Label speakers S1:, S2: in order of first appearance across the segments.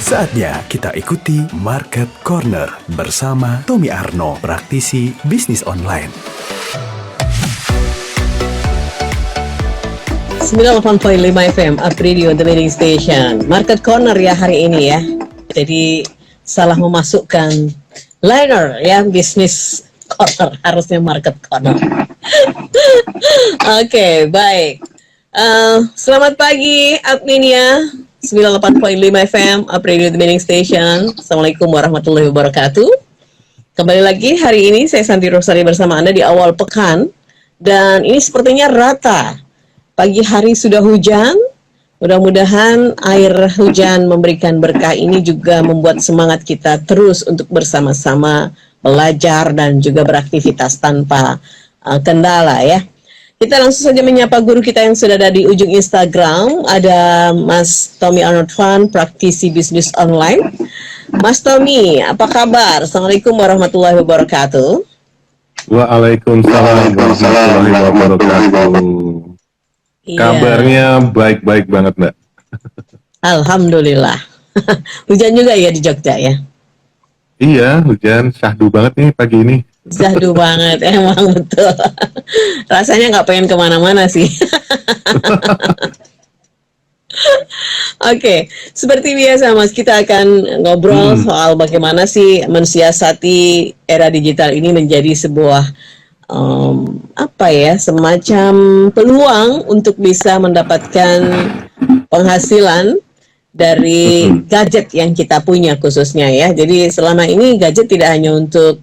S1: Saatnya kita ikuti Market Corner bersama Tommy Arno, praktisi bisnis online.
S2: 98.5 FM, Up Radio, The Leading Station. Market Corner ya hari ini ya. Jadi salah memasukkan liner ya, bisnis corner, harusnya Market Corner. Oke, baik. Selamat pagi, Adminia 98.5 FM, Up Radio, The Leading Station. Assalamualaikum warahmatullahi wabarakatuh. Kembali lagi hari ini saya Santi Rosari bersama Anda di awal pekan. Dan ini sepertinya rata. Pagi hari sudah hujan, mudah-mudahan air hujan memberikan berkah ini juga membuat semangat kita terus untuk bersama-sama belajar dan juga beraktivitas tanpa kendala ya. Kita langsung saja menyapa guru kita yang sudah ada di ujung Instagram. Ada Mas Tommy Arnold Fan, praktisi bisnis online. Mas Tommy, apa kabar? Assalamualaikum warahmatullahi wabarakatuh.
S3: Waalaikumsalam warahmatullahi wabarakatuh.
S2: Iya.
S3: Kabarnya baik-baik banget, Mbak.
S2: Alhamdulillah. Hujan juga ya di Jogja ya?
S3: Iya, hujan syahdu banget nih pagi ini.
S2: Syahdu banget, emang betul. Rasanya nggak pengen kemana-mana sih. Oke, seperti biasa Mas, kita akan ngobrol soal bagaimana sih mensiasati era digital ini menjadi sebuah semacam peluang untuk bisa mendapatkan penghasilan dari gadget yang kita punya khususnya ya. Jadi selama ini gadget tidak hanya untuk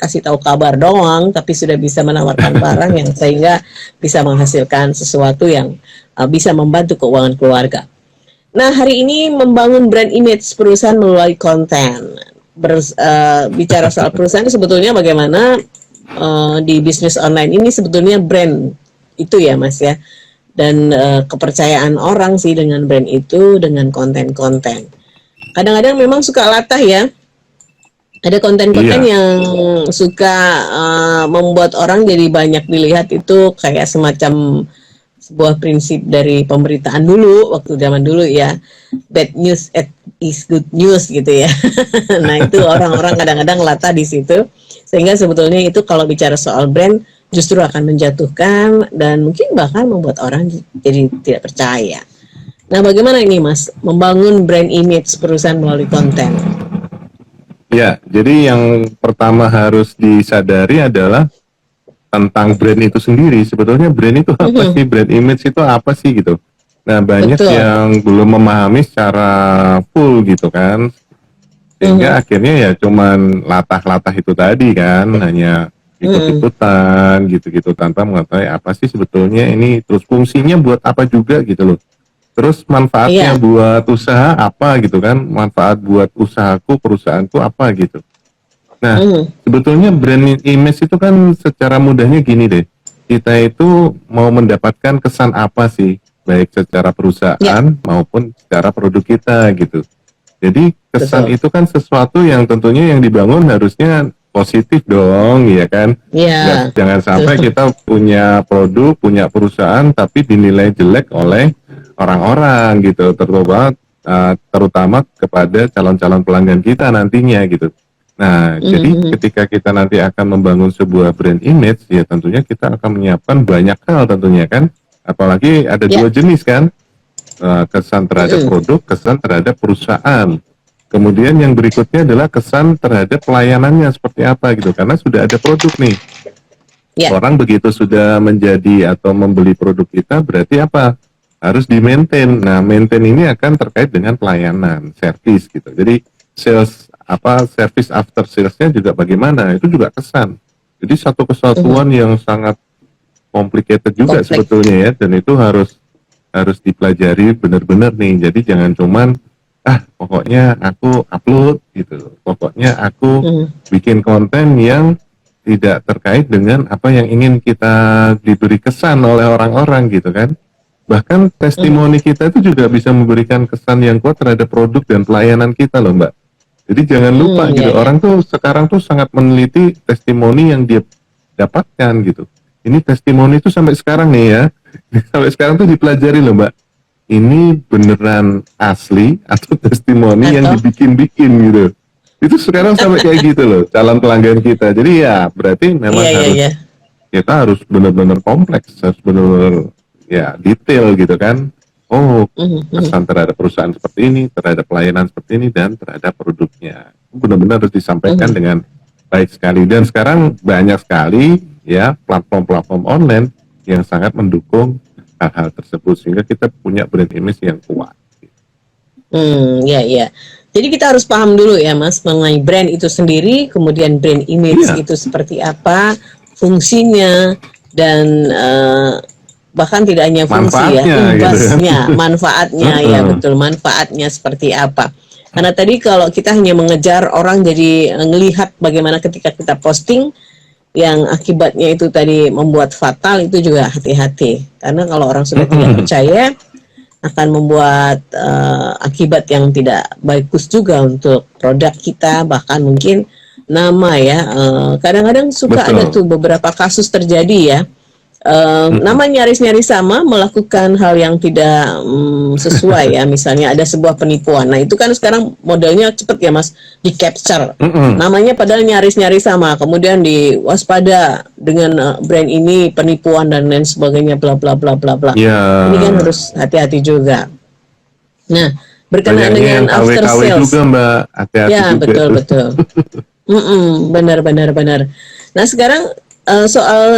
S2: kasih tahu kabar doang, tapi sudah bisa menawarkan barang yang sehingga bisa menghasilkan sesuatu yang bisa membantu keuangan keluarga. Nah, hari ini membangun brand image perusahaan melalui konten. Bicara soal perusahaan sebetulnya bagaimana di bisnis online ini sebetulnya brand itu ya Mas ya, dan kepercayaan orang sih dengan brand itu, dengan konten-konten. Kadang-kadang memang suka latah ya, ada konten-konten yang suka membuat orang jadi banyak dilihat. Itu kayak semacam sebuah prinsip dari pemberitaan dulu, waktu zaman dulu ya, bad news is good news gitu ya. Nah itu orang-orang kadang-kadang latah di situ. Sehingga sebetulnya itu kalau bicara soal brand justru akan menjatuhkan dan mungkin bahkan membuat orang jadi tidak percaya. Nah, bagaimana ini Mas membangun brand image perusahaan melalui konten?
S3: Ya, jadi yang pertama harus disadari adalah tentang brand itu sendiri. Sebetulnya brand itu apa sih? Brand image itu apa sih gitu. Nah, banyak yang belum memahami secara full gitu kan. Sehingga akhirnya ya cuman latah-latah itu tadi kan, hanya ikut-ikutan gitu-gitu tanpa mengetahui apa sih sebetulnya ini, terus fungsinya buat apa juga gitu loh. Terus manfaatnya buat usaha apa gitu kan, manfaat buat usahaku, perusahaanku apa gitu. Nah, sebetulnya brand image itu kan secara mudahnya gini deh, kita itu mau mendapatkan kesan apa sih, baik secara perusahaan maupun secara produk kita gitu. Jadi kesan itu kan sesuatu yang tentunya yang dibangun harusnya positif dong, ya kan? Jangan sampai kita punya produk, punya perusahaan, tapi dinilai jelek oleh orang-orang gitu, terutama kepada calon-calon pelanggan kita nantinya gitu. Nah, jadi ketika kita nanti akan membangun sebuah brand image, ya tentunya kita akan menyiapkan banyak hal tentunya kan, apalagi ada dua jenis kan. Kesan terhadap produk, kesan terhadap perusahaan. Kemudian yang berikutnya adalah kesan terhadap pelayanannya seperti apa gitu, karena sudah ada produk nih. Orang begitu sudah menjadi atau membeli produk kita berarti apa? Harus di-maintain. Nah, maintain ini akan terkait dengan pelayanan, service gitu. Jadi service after sales-nya juga bagaimana? Itu juga kesan. Jadi satu kesatuan yang sangat complicated juga sebetulnya ya, dan itu harus dipelajari benar-benar nih. Jadi jangan cuman pokoknya aku upload gitu, pokoknya aku bikin konten yang tidak terkait dengan apa yang ingin kita diberi kesan oleh orang-orang gitu kan. Bahkan testimoni kita itu juga bisa memberikan kesan yang kuat terhadap produk dan pelayanan kita loh Mbak. Jadi jangan lupa gitu, orang tuh sekarang tuh sangat meneliti testimoni yang dia dapatkan gitu. Ini testimoni itu sampai sekarang nih ya, sampai sekarang tuh dipelajari loh Mbak. ini beneran asli atau testimoni yang
S2: Atau
S3: dibikin-bikin gitu. Itu sekarang sampai kayak gitu loh, calon pelanggan kita. Jadi ya berarti memang
S2: iya iya
S3: harus
S2: iya.
S3: kita harus benar-benar kompleks, harus benar-benar ya detail gitu kan. Oh,
S2: Mhm, mhm,
S3: pesan terhadap perusahaan seperti ini, terhadap pelayanan seperti ini, dan terhadap produknya. Benar-benar harus disampaikan
S2: mhm.
S3: dengan baik sekali. Dan sekarang banyak sekali ya platform-platform online yang sangat mendukung hal-hal tersebut sehingga kita punya brand image yang kuat.
S2: Ya, ya. Jadi kita harus paham dulu ya, Mas, mengenai brand itu sendiri, kemudian brand image
S3: Iya,
S2: itu seperti apa, fungsinya, dan bahkan tidak hanya fungsi ya,
S3: manfaatnya gitu kan.
S2: imbasnya, manfaatnya, ya
S3: Heeh.
S2: betul, manfaatnya seperti apa. Karena tadi kalau kita hanya mengejar orang jadi ngelihat bagaimana ketika kita posting, yang akibatnya itu tadi membuat fatal, itu juga hati-hati. Karena kalau orang sudah tidak
S3: Mm-mm.
S2: percaya, akan membuat akibat yang tidak bagus juga untuk produk kita, bahkan mungkin nama ya. Kadang-kadang suka ada
S3: Betul.
S2: tuh beberapa kasus terjadi ya.
S3: Mm-mm.
S2: Nama nyaris-nyaris sama, melakukan hal yang tidak sesuai ya. Misalnya ada sebuah penipuan. Nah itu kan sekarang modelnya cepet ya Mas, di capture.
S3: Mm-mm.
S2: Namanya padahal nyaris-nyaris sama, kemudian diwaspada dengan brand ini penipuan dan lain sebagainya, bla bla bla bla bla.
S3: Ya,
S2: Ini kan harus hati-hati juga. Nah, berkenaan
S3: banyaknya
S2: dengan
S3: yang
S2: after
S3: KW-KW juga
S2: sales,
S3: Mbak, hati-hati
S2: ya
S3: juga
S2: betul
S3: tuh.
S2: betul. Benar benar benar. Nah sekarang soal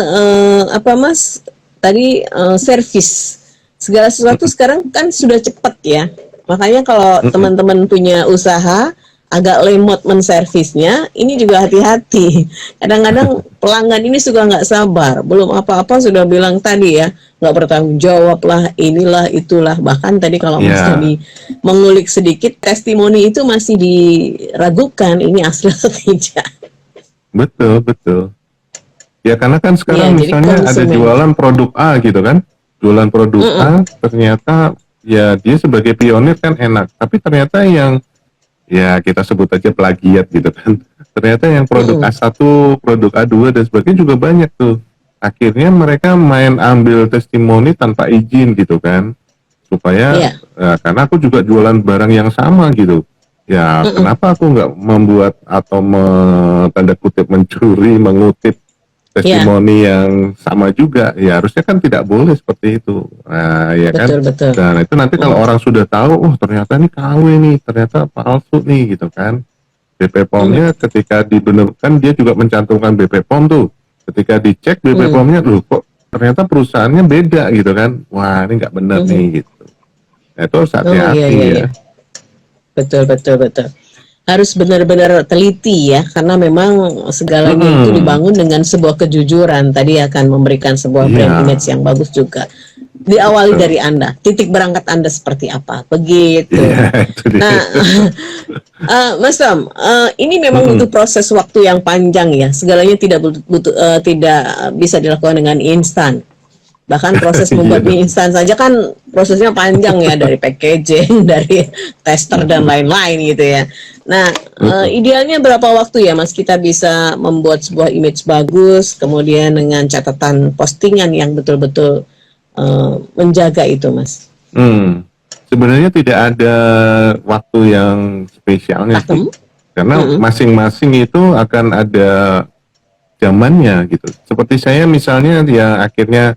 S2: apa Mas? Tadi servis, segala sesuatu
S3: Mm-mm.
S2: sekarang kan sudah cepat ya. Makanya kalau
S3: Mm-mm.
S2: teman-teman punya usaha agak lemot menservisnya, ini juga hati-hati. Kadang-kadang pelanggan ini suka nggak sabar, belum apa-apa sudah bilang tadi ya, nggak bertanggung jawab lah, inilah itulah. Bahkan tadi kalau Mas
S3: Ya,
S2: Dani mengulik sedikit, testimoni itu masih diragukan ini asli atau tidak.
S3: betul, betul. Ya karena kan
S2: Ya,
S3: sekarang
S2: jadi
S3: misalnya ada
S2: konsumen.
S3: jualan produk A gitu kan. Jualan produk
S2: Mm-mm.
S3: A ternyata ya dia sebagai pionir kan enak. Tapi ternyata yang ya kita sebut aja plagiat gitu kan. Ternyata yang produk
S2: Mm-mm.
S3: A1, produk A2 dan sebagainya juga banyak tuh. Akhirnya mereka main ambil testimoni tanpa izin gitu kan. Supaya
S2: Iya.
S3: karena aku juga jualan barang yang sama gitu. Ya
S2: Mm-mm.
S3: kenapa aku nggak membuat atau tanda kutip mencuri, mengutip
S2: Iya,
S3: testimoni yang sama juga, ya harusnya kan tidak boleh seperti itu. Nah, ya kan.
S2: betul betul.
S3: Dan itu nanti kalau
S2: Mm.
S3: orang sudah tahu, oh ternyata ini KW nih, ternyata palsu nih gitu kan. BP
S2: Mm.
S3: POM-nya ketika dibenarkan dia juga mencantumkan BP POM tuh. Ketika dicek BP
S2: Mm.
S3: POM-nya, loh kok ternyata perusahaannya beda gitu kan. Wah ini nggak benar
S2: Mhm.
S3: nih gitu. Nah, itu harus
S2: Oh iya
S3: hati-hati
S2: iya
S3: ya.
S2: iya. Betul betul betul. Harus benar-benar teliti ya, karena memang segalanya itu
S3: Mm-mm.
S2: dibangun dengan sebuah kejujuran. Tadi akan memberikan sebuah brand
S3: Iya,
S2: image yang bagus juga. Diawali
S3: betul.
S2: dari Anda, titik berangkat Anda seperti apa, begitu.
S3: Iya, itu dia.
S2: Nah, Mas Tom, ini memang butuh
S3: Mm-mm.
S2: proses waktu yang panjang ya. Segalanya tidak bisa dilakukan dengan instan. Bahkan proses
S3: Iya
S2: membuat mie
S3: dong.
S2: instan saja kan prosesnya panjang ya, dari packaging, dari tester dan lain-lain gitu ya. Nah,
S3: Mm-mm.
S2: idealnya berapa waktu ya Mas kita bisa membuat sebuah image bagus, kemudian dengan catatan postingan yang betul-betul menjaga itu Mas.
S3: Hmm. Sebenarnya tidak ada waktu yang spesialnya sih,
S2: Pakem?
S3: karena
S2: Mm-mm.
S3: masing-masing itu akan ada zamannya gitu. Seperti saya misalnya ya akhirnya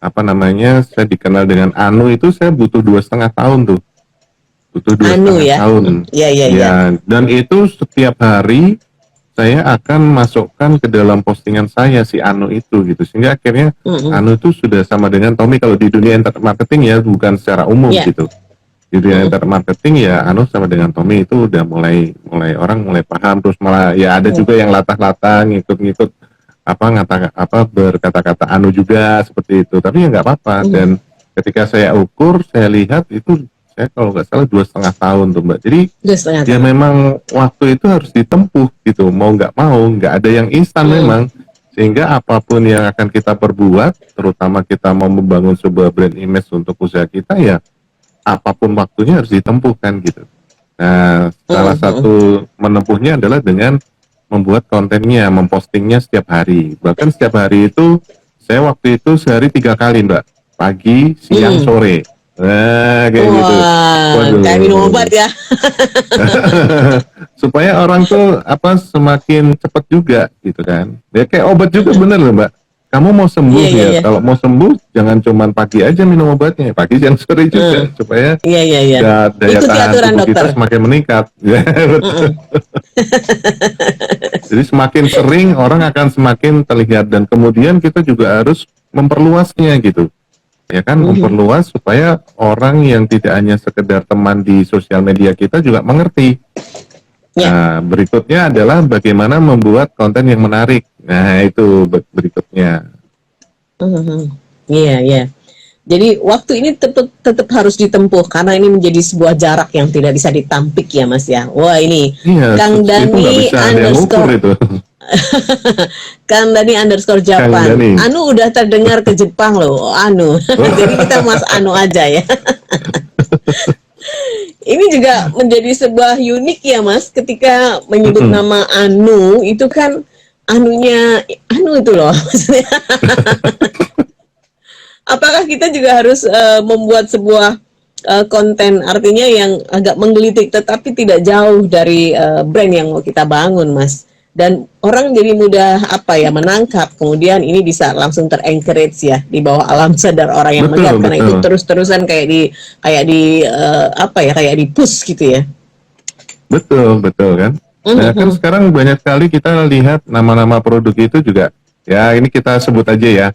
S3: apa namanya saya dikenal dengan Anu itu saya butuh 2,5 tahun tuh, butuh dua
S2: Anu
S3: setengah
S2: ya.
S3: tahun.
S2: Ya ya ya.
S3: Ya, dan itu setiap hari saya akan masukkan ke dalam postingan saya si Anu itu gitu, sehingga akhirnya
S2: Mm-mm.
S3: Anu itu sudah sama dengan Tommy kalau di dunia internet marketing ya, bukan secara umum
S2: Ya.
S3: gitu. Di dunia
S2: Mm-mm.
S3: internet marketing ya Anu sama dengan Tommy itu udah mulai mulai orang mulai paham, terus malah ya ada
S2: Ya.
S3: juga yang latah-latah ngikut-ngikut apa apa berkata-kata Anu juga seperti itu, tapi ya nggak apa-apa.
S2: Mm.
S3: Dan ketika saya ukur saya lihat itu saya kalau nggak salah 2,5 tahun tuh Mbak. Jadi
S2: 2,5
S3: ya
S2: tahun.
S3: memang waktu itu harus ditempuh gitu, mau nggak ada yang instan
S2: Mm.
S3: memang. Sehingga apapun yang akan kita perbuat, terutama kita mau membangun sebuah brand image untuk usaha kita ya, apapun waktunya harus ditempuh kan gitu. Nah, salah
S2: Mm-mm.
S3: satu menempuhnya adalah dengan membuat kontennya, mempostingnya setiap hari. Bahkan setiap hari itu, saya waktu itu sehari 3 kali Mbak, pagi, siang,
S2: Mm.
S3: sore. Nah, kayak gitu.
S2: Wah,
S3: Waduh.
S2: kayak minum obat ya.
S3: Supaya orang tuh semakin cepat juga gitu kan. Ya kayak obat juga bener loh Mbak. Kamu mau
S2: Iya,
S3: sembuh
S2: iya,
S3: ya,
S2: iya.
S3: kalau mau sembuh jangan cuman pagi aja minum obatnya, pagi siang sore juga
S2: Hmm,
S3: supaya
S2: iya, iya, iya.
S3: daya
S2: Ikuti
S3: tahan
S2: aturan
S3: tubuh
S2: dokter.
S3: kita semakin meningkat. Ya, betul.
S2: Mm-mm.
S3: Jadi semakin sering orang akan semakin terlihat dan kemudian kita juga harus memperluasnya gitu. Ya kan,
S2: Mhm.
S3: memperluas supaya orang yang tidak hanya sekedar teman di sosial media kita juga mengerti.
S2: Ya.
S3: Nah, berikutnya adalah bagaimana membuat konten yang menarik. Nah, itu berikutnya.
S2: Mhm. Iya, iya. Jadi waktu ini tetap harus ditempuh karena ini menjadi sebuah jarak yang tidak bisa ditampik ya Mas ya. Wah ini
S3: Iya,
S2: Kang
S3: sukses itu nggak
S2: Dani
S3: bisa ada yang ngukur
S2: underscore
S3: itu.
S2: Kang Dani underscore
S3: Kang
S2: Japan.
S3: Dani.
S2: Anu udah terdengar ke Jepang loh. Anu. Jadi kita Mas Anu aja ya. Ini juga menjadi sebuah unik ya Mas ketika menyebut
S3: Mm-mm.
S2: nama Anu itu kan anunya anu itu loh maksudnya. Apakah kita juga harus membuat sebuah konten artinya yang agak menggelitik tetapi tidak jauh dari brand yang mau kita bangun Mas, dan orang jadi mudah apa ya menangkap, kemudian ini bisa langsung ter-encourage ya di bawah alam sadar orang yang
S3: Betul,
S2: melihat karena itu
S3: betul.
S2: terus-terusan kayak di apa ya kayak di push gitu ya.
S3: Betul, betul kan. Nah, kan
S2: Mhm.
S3: sekarang banyak sekali kita lihat nama-nama produk itu juga, ya ini kita sebut aja ya,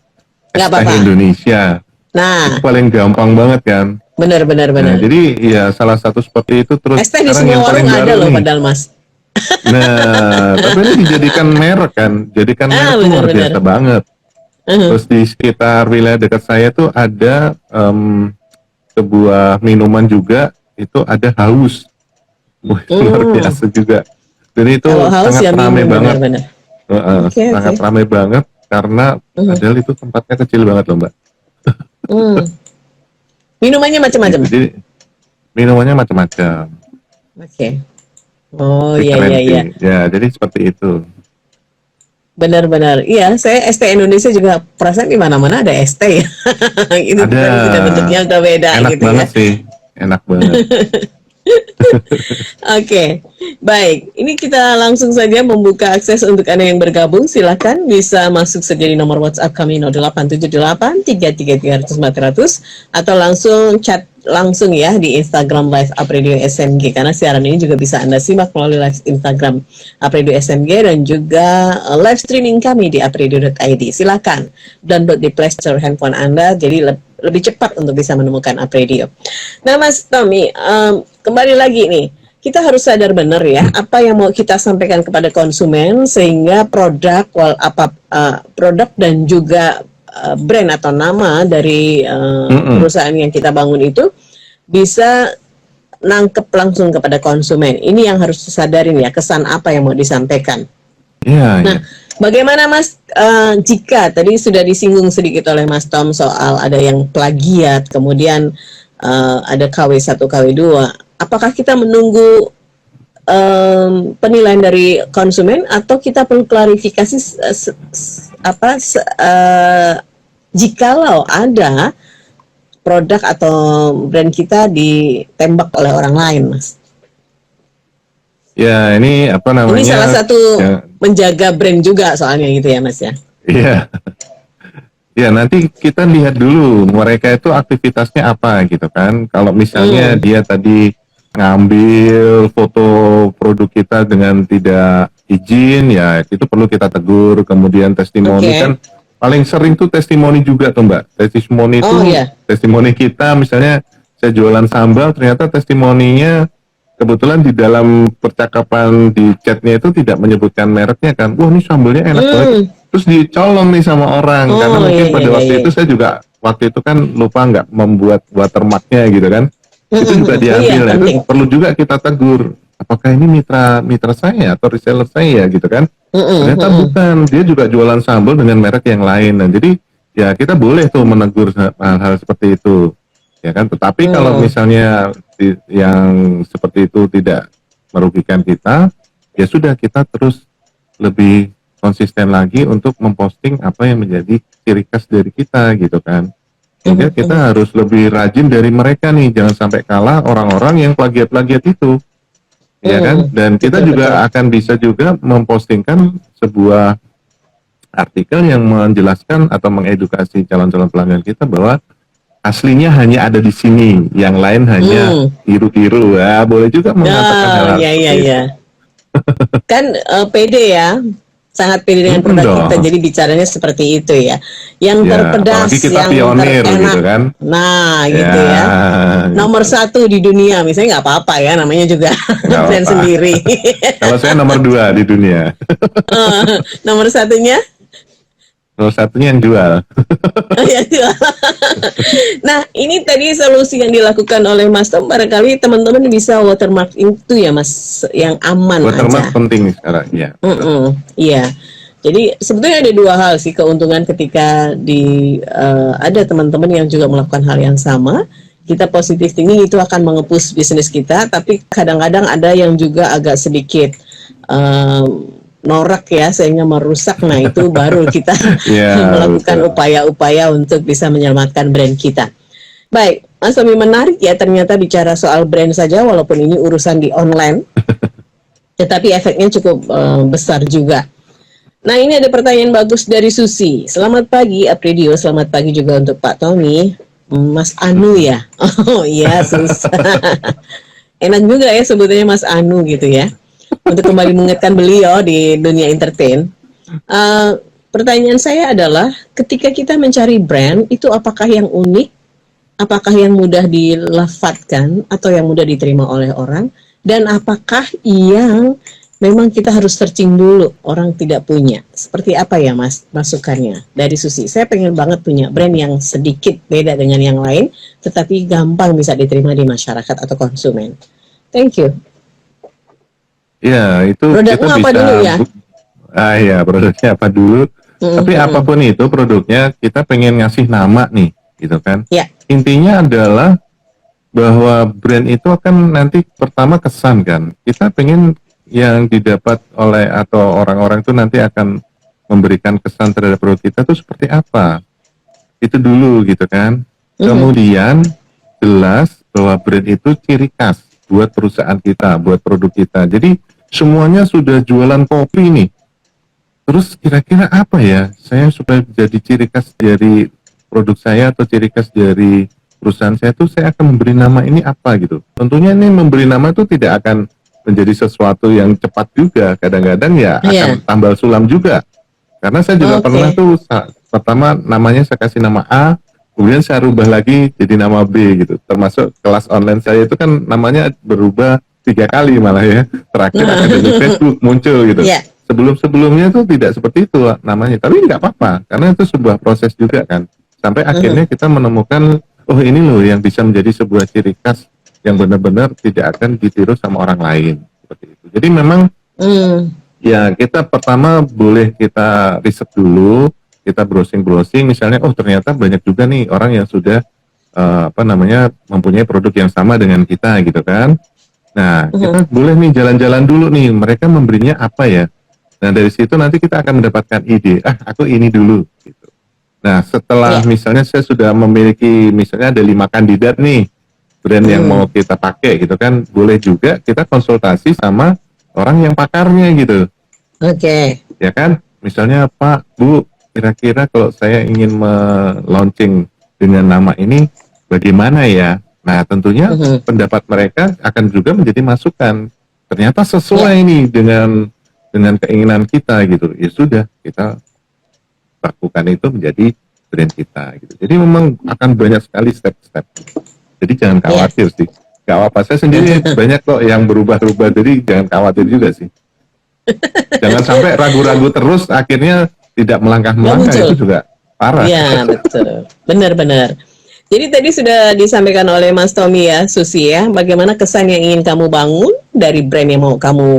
S3: es
S2: Nggak
S3: teh
S2: apa-apa.
S3: Indonesia. Itu
S2: Nah,
S3: paling gampang banget kan.
S2: benar benar
S3: Nah,
S2: benar.
S3: jadi ya salah satu seperti itu, terus
S2: Es teh di
S3: sekarang
S2: semua
S3: yang
S2: warung
S3: paling
S2: ada
S3: baru
S2: loh
S3: nih.
S2: padahal Mas.
S3: Nah, tapi ini dijadikan merek kan. Jadikan
S2: Ah,
S3: merek tuh luar
S2: benar-benar.
S3: biasa banget.
S2: Mhm.
S3: Terus di sekitar wilayah dekat saya tuh ada sebuah minuman juga, itu ada haus. Wah, itu luar
S2: Hmm.
S3: biasa juga. Dan itu
S2: Kalau haus
S3: sangat
S2: ya
S3: ramai
S2: minum
S3: banget.
S2: benar-benar. Oke, oke.
S3: Sangat ramai banget karena
S2: Mhm.
S3: padahal itu tempatnya kecil banget loh Mbak.
S2: Hmm. Minumannya
S3: Gitu.
S2: macam-macam.
S3: Jadi minumannya macam-macam.
S2: Oke. Oh
S3: Tapi
S2: iya
S3: keren
S2: iya
S3: sih.
S2: iya.
S3: Ya, jadi seperti itu.
S2: Benar-benar. Iya, saya ST Indonesia juga perasaan di mana-mana ada ST ya. Itu
S3: Ada,
S2: tapi sudah bentuknya udah beda
S3: enak
S2: gitu ya.
S3: banget sih. Enak banget.
S2: Oke, baik. Ini kita langsung saja membuka akses untuk Anda yang bergabung. Silakan bisa masuk saja di nomor WhatsApp kami 0878 333 400 atau langsung chat langsung ya di Instagram Live Apredio SMG, karena siaran ini juga bisa Anda simak melalui live Instagram Apredio SMG dan juga live streaming kami di apredio.id. Silakan download di Play Store handphone Anda jadi lebih cepat untuk bisa menemukan Apredio. Nah, Mas Tommy, kembali lagi nih, kita harus sadar benar ya apa yang mau kita sampaikan kepada konsumen sehingga produk dan juga brand atau nama dari
S3: Mm-mm.
S2: perusahaan yang kita bangun itu bisa nangkep langsung kepada konsumen. Ini yang harus disadarin ya, kesan apa yang mau disampaikan.
S3: Iya, iya.
S2: Nah, bagaimana Mas jika tadi sudah disinggung sedikit oleh Mas Tom soal ada yang plagiat, kemudian ada KW1, KW2, apakah kita menunggu penilaian dari konsumen atau kita perlu klarifikasi jikalau ada produk atau brand kita ditembak oleh orang lain, Mas?
S3: Ya, ini apa
S2: Ini salah
S3: namanya?
S2: satu
S3: Ya,
S2: menjaga brand juga soalnya gitu ya, Mas ya.
S3: iya. Ya, nanti kita lihat dulu mereka itu aktivitasnya apa gitu kan. Kalau misalnya
S2: Hmm,
S3: dia tadi ngambil foto produk kita dengan tidak izin, ya itu perlu kita tegur. Kemudian testimoni
S2: oke.
S3: kan paling sering tuh testimoni juga tuh Mbak. Testimoni
S2: Oh
S3: itu
S2: ya.
S3: testimoni kita, misalnya saya jualan sambal, ternyata testimoninya kebetulan di dalam percakapan di chatnya itu tidak menyebutkan mereknya kan. Wah, ini sambalnya enak banget.
S2: Hmm.
S3: Terus dicolong nih sama orang, karena
S2: Oh iya
S3: mungkin
S2: iya
S3: pada
S2: iya
S3: waktu
S2: iya.
S3: itu saya juga waktu itu kan lupa nggak membuat watermarknya gitu kan. Itu juga
S2: Iya,
S3: diambil. Nah, itu
S2: penting.
S3: perlu juga kita tegur. Apakah ini mitra saya atau reseller saya gitu kan? Ternyata bukan, dia juga jualan sambal dengan merek yang lain. Nah, jadi ya kita boleh tuh menegur hal-hal seperti itu. Ya kan, tetapi kalau
S2: Hmm.
S3: misalnya yang seperti itu tidak merugikan kita, ya sudah kita terus lebih konsisten lagi untuk memposting apa yang menjadi ciri khas dari kita gitu kan. Sehingga kita harus lebih rajin dari mereka nih, jangan sampai kalah orang-orang yang plagiat-plagiat itu. Ya kan? Dan kita
S2: Betul,
S3: juga akan bisa juga mempostingkan sebuah artikel yang menjelaskan atau mengedukasi calon-calon pelanggan kita bahwa aslinya hanya ada di sini, yang lain hanya tiru-tiru. Ya, boleh juga mengatakan hal-hal
S2: Iya, iya,
S3: seperti
S2: iya.
S3: itu.
S2: Kan pede ya, sangat pede dengan produk
S3: Dong.
S2: kita, jadi bicaranya seperti itu ya. Yang
S3: Ya,
S2: terpedas,
S3: apalagi kita
S2: yang
S3: pionir
S2: terenak.
S3: gitu kan.
S2: Nah, gitu ya.
S3: gitu.
S2: Nomor 1 di dunia, misalnya nggak apa-apa ya, namanya juga
S3: Nggak
S2: brand
S3: apa-apa.
S2: sendiri.
S3: Kalau saya nomor 2 di dunia.
S2: Nomor satunya?
S3: Nomor satunya yang jual.
S2: Ya, jual. Nah, ini tadi solusi yang dilakukan oleh Mas Tom, barangkali teman-teman bisa watermark itu ya Mas, yang aman
S3: Watermark
S2: aja.
S3: penting sekarang, ya.
S2: Iya. Jadi sebetulnya ada 2 hal sih keuntungan ketika ada teman-teman yang juga melakukan hal yang sama. Kita positif thinking itu akan mengepus bisnis kita, tapi kadang-kadang ada yang juga agak sedikit norak ya, sehingga merusak. Nah, itu baru kita melakukan upaya-upaya untuk bisa menyelamatkan brand kita. Baik, Mas Tommy, menarik ya ternyata bicara soal brand saja, walaupun ini urusan di online, tetapi efeknya cukup besar juga. Nah, ini ada pertanyaan bagus dari Susi. Selamat pagi, Apridio. Selamat pagi juga untuk Pak Tommy. Mas Anu ya? Oh iya, susah. Enak juga ya sebetulnya Mas Anu gitu ya. Untuk kembali mengingatkan beliau di dunia entertain. Pertanyaan saya adalah, ketika kita mencari brand, itu apakah yang unik? Apakah yang mudah dilafatkan atau yang mudah diterima oleh orang? Dan apakah yang memang kita harus searching dulu, orang tidak punya? Seperti apa ya Mas masukannya dari Susi? Saya pengen banget punya brand yang sedikit beda dengan yang lain, tetapi gampang bisa diterima di masyarakat atau konsumen. Thank you.
S3: Ya, itu
S2: Produknya
S3: kita
S2: apa
S3: bisa
S2: dulu ya?
S3: ya, produknya apa dulu. Tapi apapun itu produknya, kita pengen ngasih nama nih, gitu kan.
S2: Ya.
S3: Intinya adalah bahwa brand itu akan nanti pertama kesan kan. Kita pengen yang didapat oleh atau orang-orang itu nanti akan memberikan kesan terhadap produk kita itu seperti apa. Itu dulu gitu kan. Kemudian jelas bahwa brand itu ciri khas buat perusahaan kita, buat produk kita. Jadi semuanya sudah jualan kopi nih. Terus kira-kira apa ya saya supaya jadi ciri khas dari produk saya atau ciri khas dari perusahaan saya tuh, saya akan memberi nama ini apa gitu. Tentunya ini memberi nama itu tidak akan menjadi sesuatu yang cepat juga. Kadang-kadang ya akan tambal sulam juga. Karena saya juga pernah tuh pertama namanya saya kasih nama A, kemudian saya rubah lagi jadi nama B gitu. Termasuk kelas online saya itu kan namanya berubah 3 kali malah ya. Terakhir Akademi Facebook muncul gitu. Sebelum-sebelumnya tuh tidak seperti itu namanya. Tapi nggak apa-apa, karena itu sebuah proses juga kan. Sampai akhirnya kita menemukan, oh ini loh yang bisa menjadi sebuah ciri khas yang benar-benar tidak akan ditiru sama orang lain. Seperti itu. Jadi memang ya kita pertama boleh kita riset dulu, kita browsing-browsing misalnya, oh ternyata banyak juga nih orang yang sudah mempunyai produk yang sama dengan kita gitu kan. Nah, kita boleh nih jalan-jalan dulu nih, mereka memberinya apa ya. Nah, dari situ nanti kita akan mendapatkan ide, aku ini dulu gitu. Nah, setelah misalnya saya sudah memiliki misalnya ada 5 kandidat nih brand yang mau kita pakai gitu kan, boleh juga kita konsultasi sama orang yang pakarnya gitu. Ya kan, misalnya Pak, Bu, kira-kira kalau saya ingin launching dengan nama ini bagaimana ya? Nah, tentunya pendapat mereka akan juga menjadi masukan. Ternyata sesuai nih dengan keinginan kita gitu. Ya sudah, kita lakukan itu menjadi brand kita gitu. Jadi memang akan banyak sekali step-step. Jadi jangan khawatir sih. Gak apa-apa, saya sendiri banyak kok yang berubah-ubah, jadi jangan khawatir juga sih. Jangan sampai ragu-ragu terus, akhirnya tidak melangkah-melangkah, itu juga parah.
S2: Iya, betul. Benar-benar. Jadi tadi sudah disampaikan oleh Mas Tommy ya, Susi ya, bagaimana kesan yang ingin kamu bangun dari brand yang mau kamu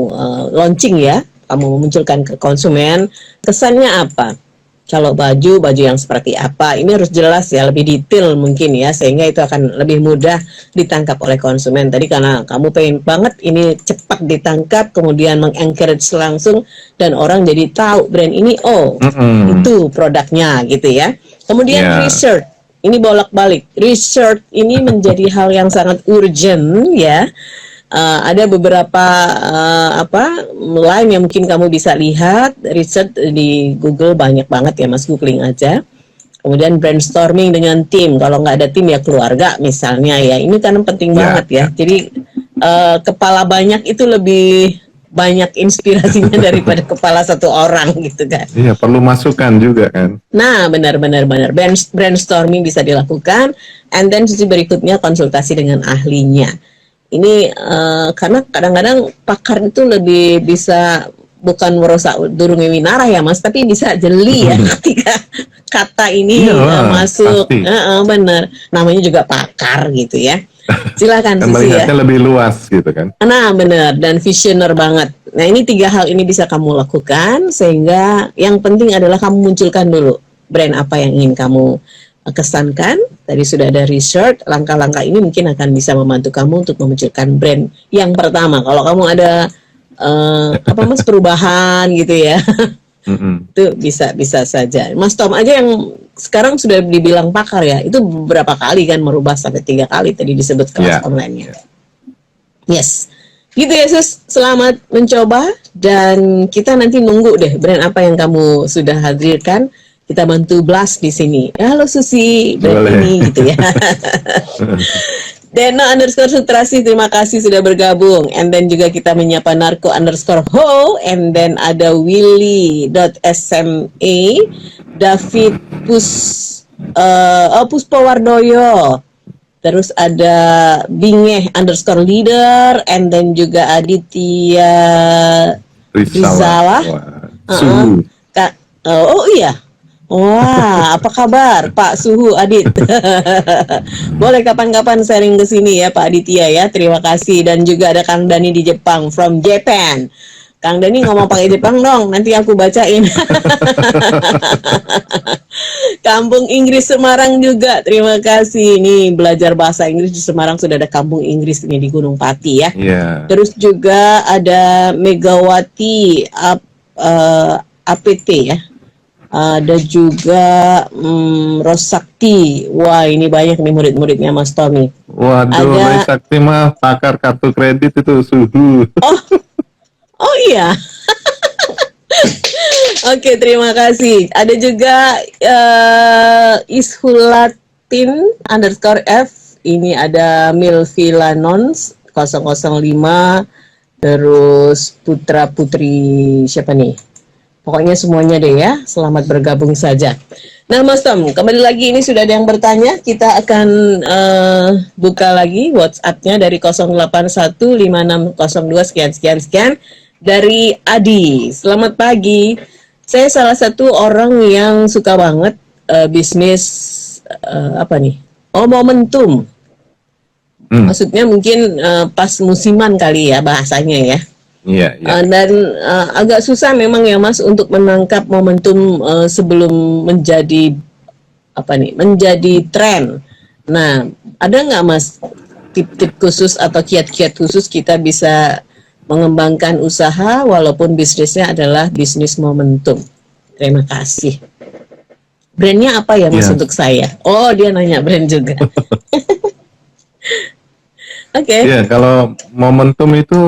S2: launching ya, kamu memunculkan ke konsumen, kesannya apa? Kalau baju yang seperti apa, ini harus jelas ya, lebih detail mungkin ya, sehingga itu akan lebih mudah ditangkap oleh konsumen. Tadi karena kamu pengen banget ini cepat ditangkap, kemudian mengencourage langsung, dan orang jadi tahu brand ini, itu produknya gitu ya. Kemudian research, ini bolak-balik. Research ini menjadi hal yang sangat urgent ya. Ada beberapa line yang mungkin kamu bisa lihat, research di Google banyak banget ya Mas, googling aja. Kemudian brainstorming dengan tim, kalau nggak ada tim ya keluarga misalnya ya, ini kan penting banget ya. Jadi kepala banyak itu lebih banyak inspirasinya daripada kepala satu orang gitu kan.
S3: Iya, perlu masukan juga kan.
S2: Nah, benar. Brainstorming bisa dilakukan, and then sisi berikutnya konsultasi dengan ahlinya. Ini karena kadang-kadang pakar itu lebih bisa bukan merusak durung winara ya Mas, tapi bisa jeli ya ketika kata ini masuk. Benar, namanya juga pakar gitu ya. Silakan
S3: Kan
S2: Sisi ya.
S3: melihatnya lebih luas gitu kan.
S2: Nah benar, dan visioner banget. Nah ini 3 hal ini bisa kamu lakukan, sehingga yang penting adalah kamu munculkan dulu brand apa yang ingin kamu kesankan. Tadi sudah ada research, langkah-langkah ini mungkin akan bisa membantu kamu untuk memunculkan brand yang pertama. Kalau kamu ada Mas perubahan gitu ya, itu bisa saja. Mas Tom aja yang sekarang sudah dibilang pakar ya, itu beberapa kali kan merubah, sampai 3 kali tadi disebut kelas online-nya. Yes, gitu ya Sus, selamat mencoba, dan kita nanti nunggu deh brand apa yang kamu sudah hadirkan. Kita bantu blast di sini. Halo Susi, brand ini gitu ya. Deno_Sutrasi, terima kasih sudah bergabung. And then juga kita menyapa Narko_Ho, and then ada Willy.SMA, David Puspawardoyo, terus ada Bingeh_leader, and then juga Aditya Rizala. Oh iya. Wah, apa kabar Pak Suhu Adit? Boleh kapan-kapan sharing ke sini ya Pak Aditya ya. Terima kasih. Dan juga ada Kang Dani di Jepang, from Japan. Kang Dani ngomong pakai Jepang dong, nanti aku bacain. Kampung Inggris Semarang juga, terima kasih. Ini belajar bahasa Inggris di Semarang, sudah ada Kampung Inggris ini di Gunung Pati ya. Terus juga ada Megawati APT ya. Ada juga Rosakti. Wah, ini banyak nih murid-muridnya Mas Tommy.
S3: Waduh, Rosakti mah pakar kartu kredit itu, Suhu.
S2: Oh iya. Oke, terima kasih. Ada juga Ishulatin_F. Ini ada Milvilanons 005. Terus Putra Putri siapa nih? Pokoknya semuanya deh ya, selamat bergabung saja. Nah Mas Tom, kembali lagi, ini sudah ada yang bertanya. Kita akan buka lagi WhatsApp-nya dari 0815602 sekian dari Adi. Selamat pagi. Saya salah satu orang yang suka banget bisnis momentum. Maksudnya mungkin pas musiman kali ya bahasanya ya.
S3: Iya.
S2: Dan agak susah memang ya Mas untuk menangkap momentum sebelum menjadi tren. Nah, ada nggak Mas tip-tip khusus atau kiat-kiat khusus kita bisa mengembangkan usaha walaupun bisnisnya adalah bisnis momentum? Terima kasih. Brandnya apa ya Mas untuk saya? Oh, dia nanya brand juga. Oke.
S3: Iya, kalau momentum itu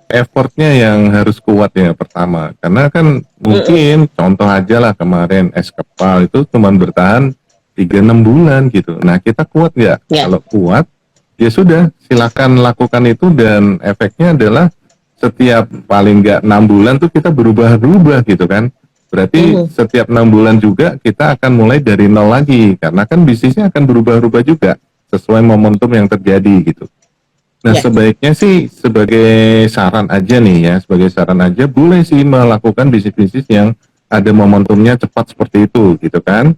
S3: effortnya yang harus kuat ya pertama, karena kan mungkin contoh aja lah kemarin es kepal itu cuma bertahan 3-6 bulan gitu. Nah kita kuat nggak? Kalau kuat ya sudah, silakan lakukan itu, dan efeknya adalah setiap paling nggak 6 bulan tuh kita berubah-ubah gitu kan. Berarti setiap 6 bulan juga kita akan mulai dari nol lagi, karena kan bisnisnya akan berubah-ubah juga sesuai momentum yang terjadi gitu. Nah, sebaiknya sih sebagai saran aja nih ya, boleh sih melakukan bisnis-bisnis yang ada momentumnya cepat seperti itu gitu kan.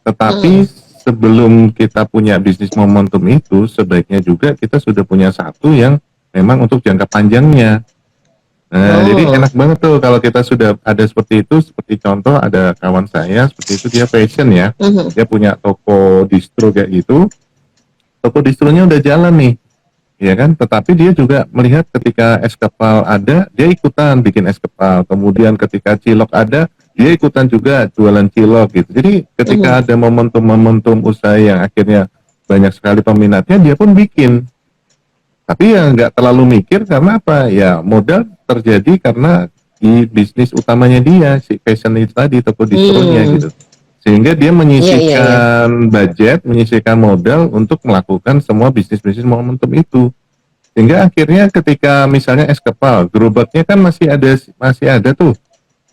S3: Tetapi sebelum kita punya bisnis momentum itu, sebaiknya juga kita sudah punya satu yang memang untuk jangka panjangnya. Nah, jadi enak banget tuh kalau kita sudah ada seperti itu. Seperti contoh ada kawan saya seperti itu, dia fashion ya, dia punya toko distro kayak gitu. Toko distronya udah jalan nih, ya kan, tetapi dia juga melihat ketika es kepal ada, dia ikutan bikin es kepal. Kemudian ketika cilok ada, dia ikutan juga jualan cilok gitu. Jadi ketika ada momentum-momentum usaha yang akhirnya banyak sekali peminatnya, dia pun bikin. Tapi ya nggak terlalu mikir karena apa? Ya modal terjadi karena di bisnis utamanya dia, si fashion itu tadi, toko distronya gitu. Sehingga dia menyisihkan budget, menyisihkan modal untuk melakukan semua bisnis-bisnis momentum itu. Sehingga akhirnya ketika misalnya es kepal, gerobaknya kan masih ada tuh.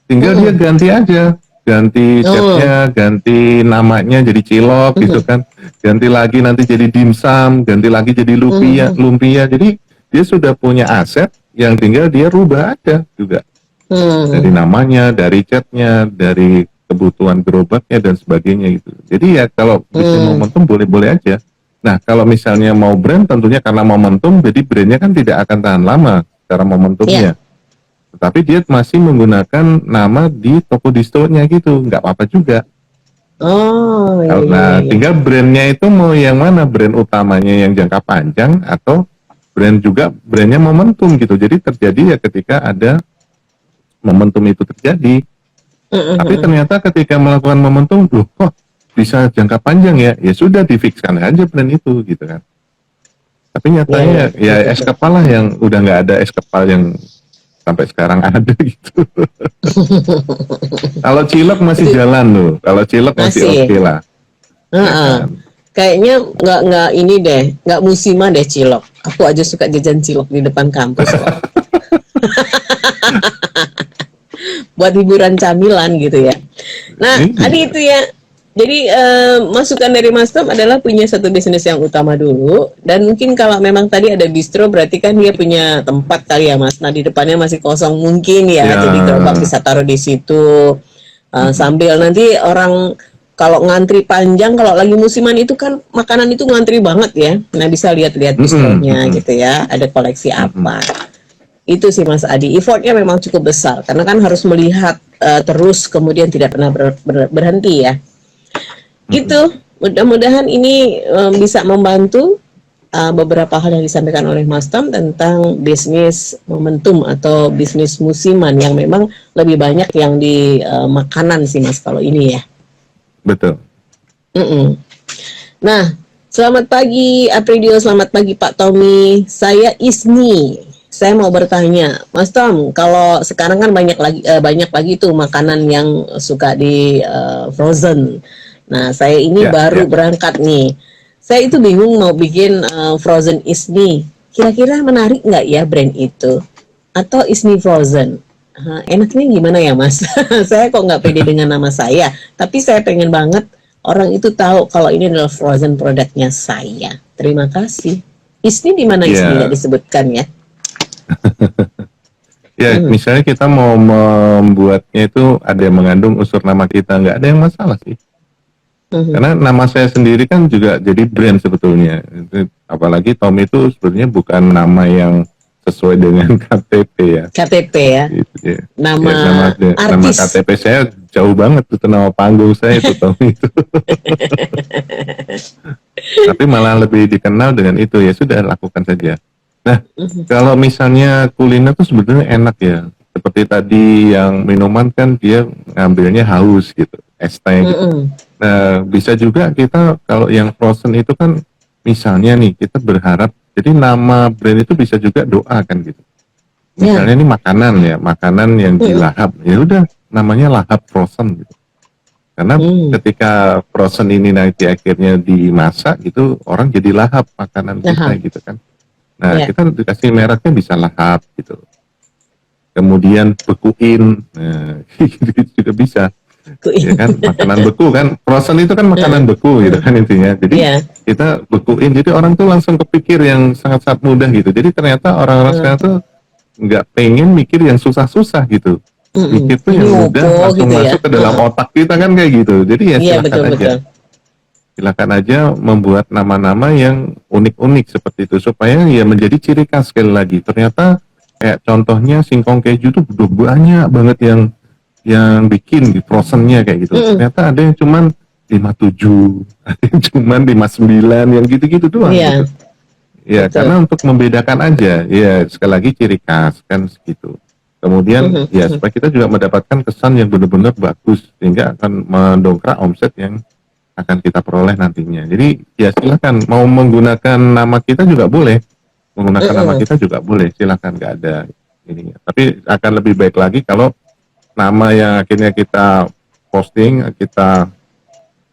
S3: Tinggal dia ganti aja, ganti catnya, ganti namanya jadi cilok gitu kan, ganti lagi nanti jadi dimsum, ganti lagi jadi lumpia. Jadi dia sudah punya aset yang tinggal dia rubah aja juga dari namanya, dari catnya, dari kebutuhan gerobaknya dan sebagainya gitu. Jadi ya kalau bisnis momentum boleh-boleh aja. Nah kalau misalnya mau brand tentunya karena momentum, jadi brandnya kan tidak akan tahan lama secara momentumnya. Tapi dia masih menggunakan nama di toko distronya gitu, nggak apa-apa juga. Nah, tinggal brandnya itu mau yang mana, brand utamanya yang jangka panjang atau brandnya momentum gitu. Jadi terjadi ya ketika ada momentum itu terjadi. Tapi ternyata ketika melakukan momentum, loh kok bisa jangka panjang ya? Ya sudah difikskan aja brand itu gitu kan. Tapi nyatanya ya es kepal lah yang udah nggak ada es kepal yang sampai sekarang ada gitu. Kalau cilok masih jalan loh. Kalau cilok masih oke lah. Ya kan?
S2: Kayaknya nggak ini deh, nggak musiman deh cilok. Aku aja suka jajan cilok di depan kampus kok. Buat hiburan camilan gitu ya. Nah, tadi itu ya. Jadi masukan dari Mas Tom adalah punya satu bisnis yang utama dulu, dan mungkin kalau memang tadi ada distro berarti kan dia punya tempat kali ya Mas. Nah di depannya masih kosong mungkin ya, jadi gerobak bisa taruh di situ sambil nanti orang kalau ngantri panjang, kalau lagi musiman itu kan makanan itu ngantri banget ya. Nah bisa lihat-lihat distronya gitu ya, ada koleksi apa. Itu sih Mas Adi, effortnya memang cukup besar karena kan harus melihat terus kemudian tidak pernah berhenti ya. Gitu, mudah-mudahan ini bisa membantu beberapa hal yang disampaikan oleh Mas Tom tentang bisnis momentum atau bisnis musiman yang memang lebih banyak yang di makanan sih Mas kalau ini ya.
S3: Betul.
S2: Nah, selamat pagi Apridio, selamat pagi Pak Tommy. Saya Isni. Saya mau bertanya, Mas Tom, kalau sekarang kan banyak lagi tuh makanan yang suka di frozen. Nah, saya ini baru berangkat nih. Saya itu bingung mau bikin frozen Isni. Kira-kira menarik nggak ya brand itu? Atau Isni Frozen? Enaknya gimana ya, Mas? Saya kok nggak pede dengan nama saya. Tapi saya pengen banget orang itu tahu kalau ini adalah frozen produknya saya. Terima kasih. Isni di mana Isni nggak disebutkan ya?
S3: Ya, misalnya kita mau membuatnya itu ada yang mengandung unsur nama kita, nggak ada yang masalah sih. Karena nama saya sendiri kan juga jadi brand sebetulnya. Apalagi Tom itu sebetulnya bukan nama yang sesuai dengan KTP ya.
S2: KTP ya.
S3: Gitu, ya.
S2: Nama
S3: nama KTP saya jauh banget itu, nama panggung saya itu Tom itu. Tapi malah lebih dikenal dengan itu, ya sudah lakukan saja. Nah, kalau misalnya kuliner tuh sebetulnya enak ya. Seperti tadi yang minuman kan dia ngambilnya haus gitu, es teh gitu. Nah, bisa juga kita kalau yang frozen itu kan misalnya nih kita berharap, jadi nama brand itu bisa juga doa kan gitu. Misalnya ini makanan ya, makanan yang dilahap, ya udah namanya lahap frozen gitu. Karena ketika frozen ini nanti akhirnya dimasak gitu, orang jadi lahap makanan kita gitu kan. Nah, kita dikasih mereknya bisa lahap gitu. Kemudian bekuin, nah, gitu juga bisa. Ya kan, makanan beku kan, frozen itu kan makanan beku gitu kan intinya. Jadi kita bekuin, jadi orang tuh langsung kepikir yang sangat-sangat mudah gitu. Jadi ternyata orang-orang sekarang tuh nggak pengen mikir yang susah-susah gitu. Mikir tuh yang mudah langsung gitu masuk ke dalam otak kita kan kayak gitu. Jadi ya silakan aja. Silakan aja membuat nama-nama yang unik-unik seperti itu supaya ya menjadi ciri khas sekali lagi. Ternyata kayak contohnya singkong keju tuh udah banyak banget yang bikin di frozennya kayak gitu. Ternyata ada yang cuman 57, ada yang cuman 59, yang gitu-gitu doang. Gitu. Ya, karena untuk membedakan aja, ya sekali lagi ciri khas kan segitu. Kemudian ya supaya kita juga mendapatkan kesan yang benar-benar bagus sehingga akan mendongkrak omset yang akan kita peroleh nantinya. Jadi ya silakan mau menggunakan nama kita juga boleh, menggunakan nama kita juga boleh, silakan, nggak ada ini. Tapi akan lebih baik lagi kalau nama yang akhirnya kita posting, kita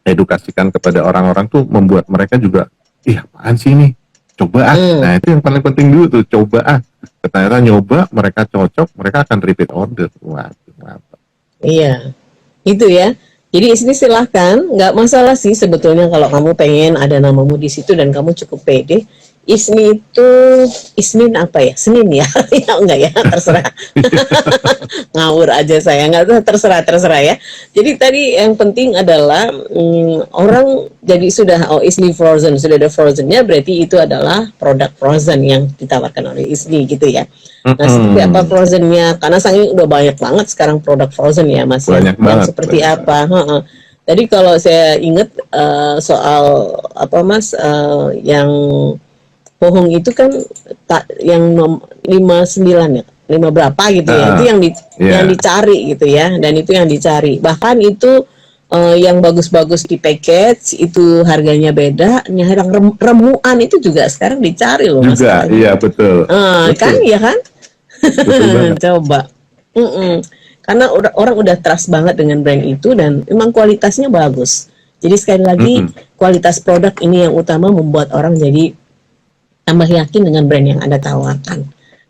S3: edukasikan kepada orang-orang tuh membuat mereka juga, ih apaan sih ini? Coba ah. Nah itu yang paling penting dulu tuh, coba ah. Ternyata nyoba, mereka cocok, mereka akan repeat order. Waduh, mantap.
S2: Iya, itu ya. Jadi ini silahkan, nggak masalah sih sebetulnya kalau kamu pengen ada namamu di situ dan kamu cukup pede. Ismi itu Isnin apa ya? Senin ya? Ya enggak ya, terserah. Ngawur aja saya, nggak tahu, terserah ya. Jadi tadi yang penting adalah orang jadi sudah Isni frozen, sudah ada frozennya, berarti itu adalah produk frozen yang ditawarkan oleh Isni gitu ya. Nah seperti apa frozennya? Karena saking udah banyak banget sekarang produk frozen ya Mas.
S3: Banyak banget.
S2: Seperti apa? Tadi kalau saya ingat soal apa Mas yang pohong itu kan yang 59 ya, 5 berapa gitu ya, itu yang dicari gitu ya, dan itu yang dicari. Bahkan itu yang bagus-bagus di package itu harganya beda, yang remuan itu juga sekarang dicari loh Mas.
S3: Juga, iya betul. Betul.
S2: Kan ya kan?
S3: Betul banget.
S2: Coba. Karena orang udah trust banget dengan brand itu dan memang kualitasnya bagus. Jadi sekali lagi kualitas produk ini yang utama membuat orang jadi tambah yakin dengan brand yang Anda tawarkan.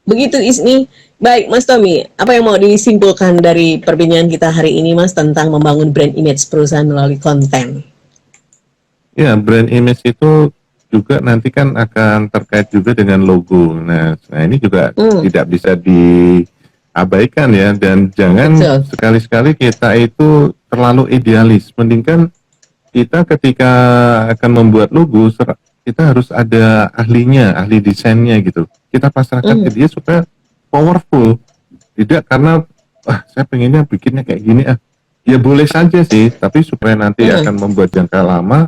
S2: Begitu Isni. Baik Mas Tommy, apa yang mau disimpulkan dari perbincangan kita hari ini Mas tentang membangun brand image perusahaan melalui konten?
S3: Ya, brand image itu juga nanti kan akan terkait juga dengan logo. Nah ini juga tidak bisa diabaikan ya, dan jangan sekali-sekali kita itu terlalu idealis. Mendingan kita ketika akan membuat logo, kita harus ada ahlinya, ahli desainnya gitu. Kita pasrahkan ke dia supaya powerful. Tidak karena saya pengennya bikinnya kayak gini ya boleh saja sih, tapi supaya nanti akan membuat jangka lama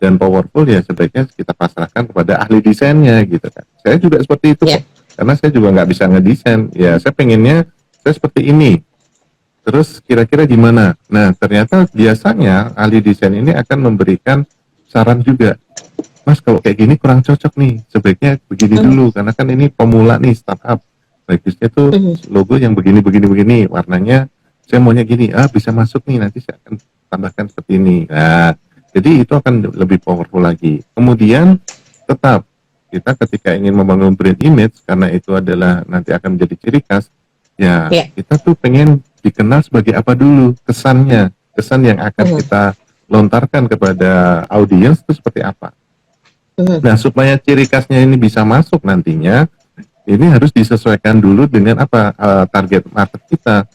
S3: dan powerful ya sebaiknya kita pasrahkan kepada ahli desainnya gitu kan. Saya juga seperti itu karena saya juga nggak bisa ngedesain. Ya saya pengennya saya seperti ini. Terus kira-kira gimana? Nah ternyata biasanya ahli desain ini akan memberikan saran juga. Mas kalau kayak gini kurang cocok nih, sebaiknya begini dulu karena kan ini pemula nih, startup. Bagusnya tuh logo yang begini, warnanya saya maunya gini, bisa masuk nih, nanti saya akan tambahkan seperti ini. Nah, jadi itu akan lebih powerful lagi. Kemudian tetap kita ketika ingin membangun brand image, karena itu adalah nanti akan menjadi ciri khas, ya kita tuh pengen dikenal sebagai apa dulu, kesan yang akan kita lontarkan kepada audiens itu seperti apa. Nah, supaya ciri khasnya ini bisa masuk nantinya, ini harus disesuaikan dulu dengan apa target market kita.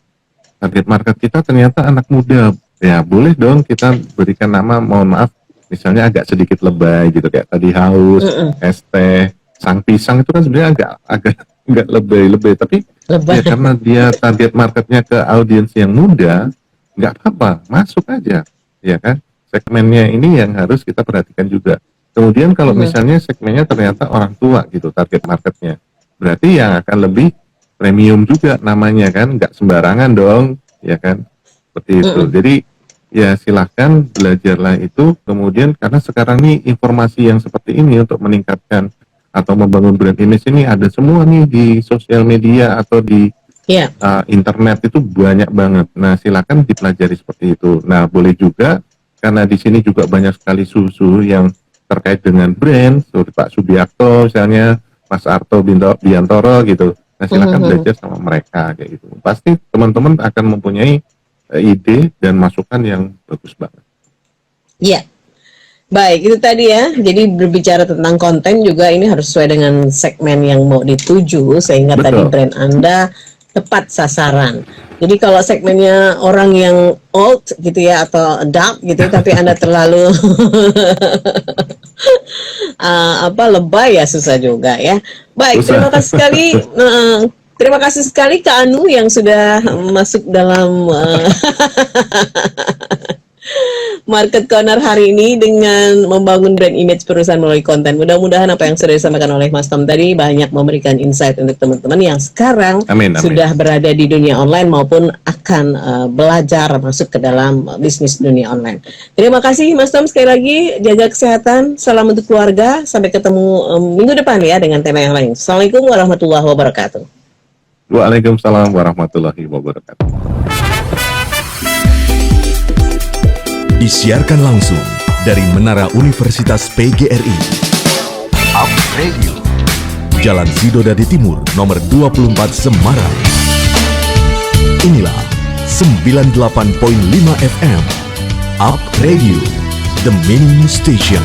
S3: Target market kita ternyata anak muda. Ya, boleh dong kita berikan nama, mohon maaf, misalnya agak sedikit lebay gitu, kayak tadi haus, es teh, sang pisang itu kan sebenarnya agak lebay, tapi ya karena dia target marketnya ke audiens yang muda, nggak apa-apa, masuk aja, ya kan? Segmennya ini yang harus kita perhatikan juga. Kemudian kalau misalnya segmennya ternyata orang tua gitu target marketnya, berarti yang akan lebih premium juga namanya kan, nggak sembarangan dong, ya kan, seperti itu. Jadi ya silahkan belajarlah itu. Kemudian karena sekarang nih informasi yang seperti ini untuk meningkatkan atau membangun brand image ini ada semua nih di sosial media atau di internet itu banyak banget. Nah silahkan dipelajari seperti itu. Nah boleh juga karena di sini juga banyak sekali susu yang terkait dengan brand, seperti Pak Subiakto misalnya, Mas Arto Biantoro gitu. Nah silakan belajar sama mereka kayak gitu. Pasti teman-teman akan mempunyai ide dan masukan yang bagus banget. Iya,
S2: baik itu tadi ya. Jadi berbicara tentang konten juga ini harus sesuai dengan segmen yang mau dituju sehingga tadi brand Anda tepat sasaran. Jadi kalau segmennya orang yang old gitu ya atau adult gitu, tapi Anda terlalu lebay ya susah juga ya. Baik, terima kasih sekali. Terima kasih sekali Kak Anu yang sudah masuk dalam Market Corner hari ini dengan membangun brand image perusahaan melalui konten. Mudah-mudahan apa yang sudah disampaikan oleh Mas Tom tadi banyak memberikan insight untuk teman-teman yang sekarang
S3: Amin.
S2: sudah berada di dunia online maupun akan belajar masuk ke dalam bisnis dunia online. Terima kasih Mas Tom sekali lagi, jaga kesehatan, salam untuk keluarga, sampai ketemu minggu depan ya dengan tema yang lain. Assalamualaikum warahmatullahi wabarakatuh.
S3: Waalaikumsalam warahmatullahi wabarakatuh.
S1: Disiarkan langsung dari Menara Universitas PGRI. Up Radio. Jalan Sidodadi Timur, nomor 24 Semarang. Inilah 98.5 FM. Up Radio, the mini station.